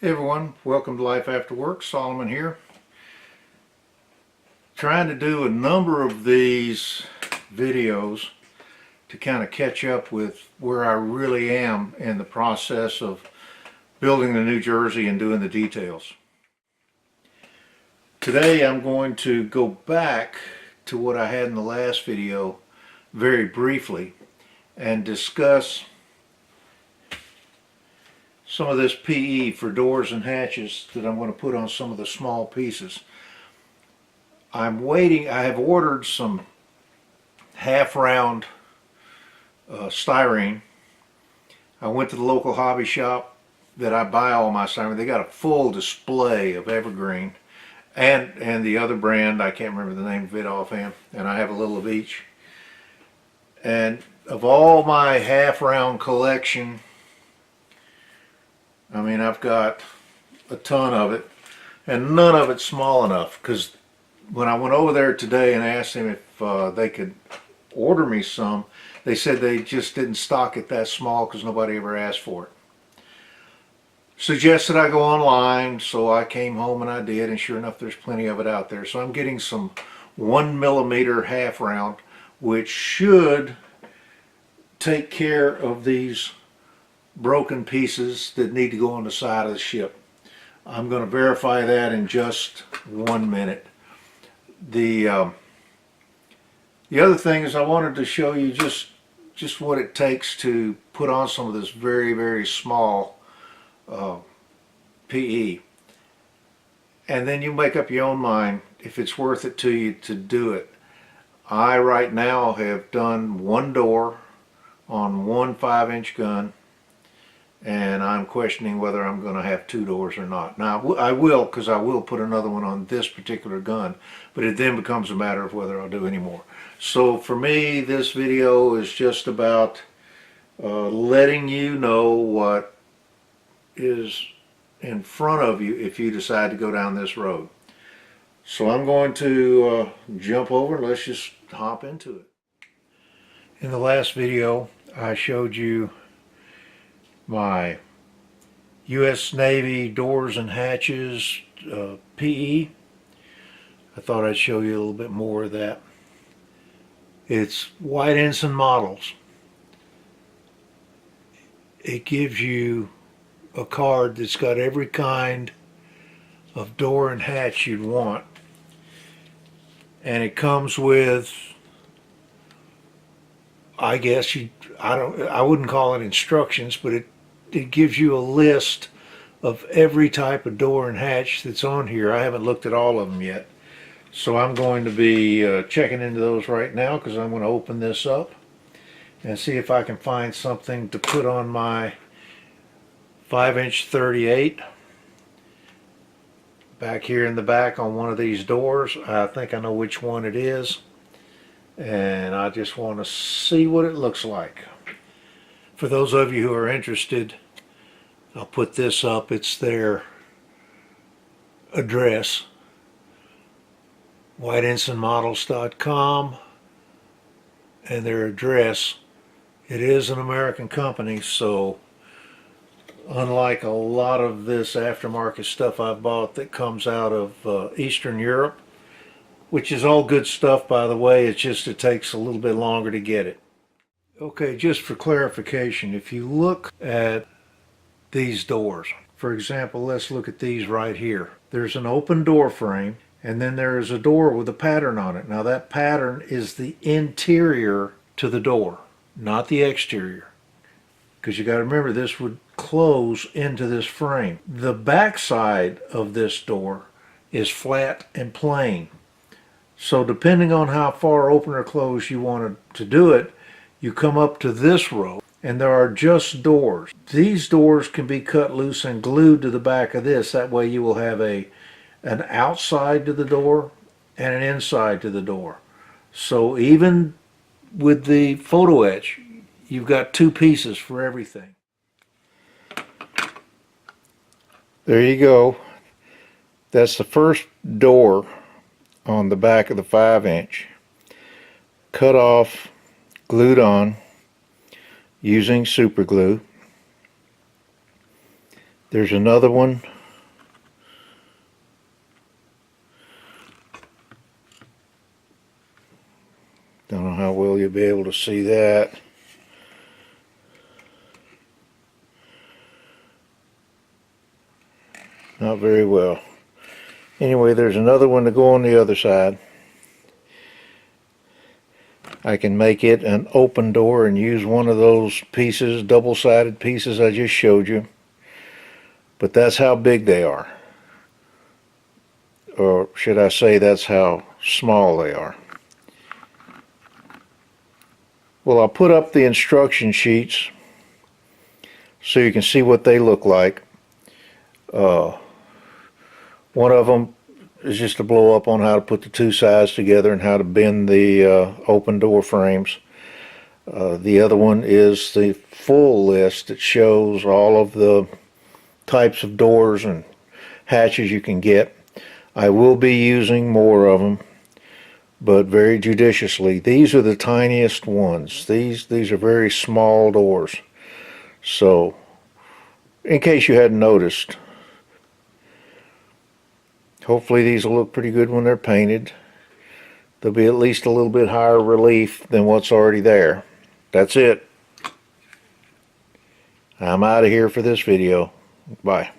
Hey everyone, welcome to Life After Work. Solomon here. Trying to do a number of these videos to kind of catch up with where I really am in the process of building the New Jersey and doing the details. Today I'm going to go back to what I had in the last video very briefly and discuss some of this PE for doors and hatches that I'm going to put on some of the small pieces. I'm waiting. I have ordered some half round styrene. I went to the local hobby shop that I buy all my styrene. They got a full display of evergreen and the other brand, I can't remember the name of it offhand, and I have a little of each. And of all my half round collection, I mean, I've got a ton of it, and none of it's small enough, because when I went over there today and asked them if they could order me some, they said they just didn't stock it that small because nobody ever asked for it. Suggested I go online, so I came home and I did, and sure enough there's plenty of it out there. So I'm getting some 1mm half round, which should take care of these broken pieces that need to go on the side of the ship. I'm going to verify that in just 1 minute. The other thing is I wanted to show you just what it takes to put on some of this very small PE, and then you make up your own mind if it's worth it to you to do it. I right now have done one door on one 5-inch gun, and I'm questioning whether I'm going to have 2 doors or not. Now I will, because I will put another one on this particular gun, but it then becomes a matter of whether I'll do any more. So for me, this video is just about letting you know what is in front of you if you decide to go down this road. So I'm going to jump over and let's just hop into it. In the last video I showed you my U.S. Navy doors and hatches PE. I thought I'd show you a little bit more of that. It's White Ensign Models. It gives you a card that's got every kind of door and hatch you'd want, and it comes with, I guess I wouldn't call it instructions, but it gives you a list of every type of door and hatch that's on here. I haven't looked at all of them yet, so I'm going to be checking into those right now, because I'm going to open this up and see if I can find something to put on my 5-inch 38 back here in the back on one of these doors. I think I know which one it is, and I just want to see what it looks like. For those of you who are interested, I'll put this up. It's their address, whiteensignmodels.com, and their address. It is an American company, so unlike a lot of this aftermarket stuff I've bought that comes out of Eastern Europe, which is all good stuff, by the way, it's just it takes a little bit longer to get it. Okay, just for clarification, if you look at these doors, for example, let's look at these right here. There's an open door frame, and then there is a door with a pattern on it. Now that pattern is the interior to the door, not the exterior, because you got to remember this would close into this frame. The back side of this door is flat and plain, so depending on how far open or closed you want to do it, you come up to this row, and there are just doors. These doors can be cut loose and glued to the back of this. That way you will have an outside to the door and an inside to the door. So even with the photo etch, you've got 2 pieces for everything. There you go. That's the first door on the back of the 5-inch. Cut off, glued on using super glue. There's another one. Don't know how well you'll be able to see that. Not very well. Anyway, there's another one to go on the other side. I can make it an open door and use one of those pieces, double-sided pieces I just showed you. But that's how big they are. Or should I say that's how small they are. Well, I'll put up the instruction sheets so you can see what they look like. One of them is just to blow up on how to put the two sides together and how to bend the open door frames. The other one is the full list that shows all of the types of doors and hatches you can get. I will be using more of them, but very judiciously. These are the tiniest ones. These are very small doors. So, in case you hadn't noticed, hopefully these will look pretty good when they're painted. They'll be at least a little bit higher relief than what's already there. That's it. I'm out of here for this video. Bye.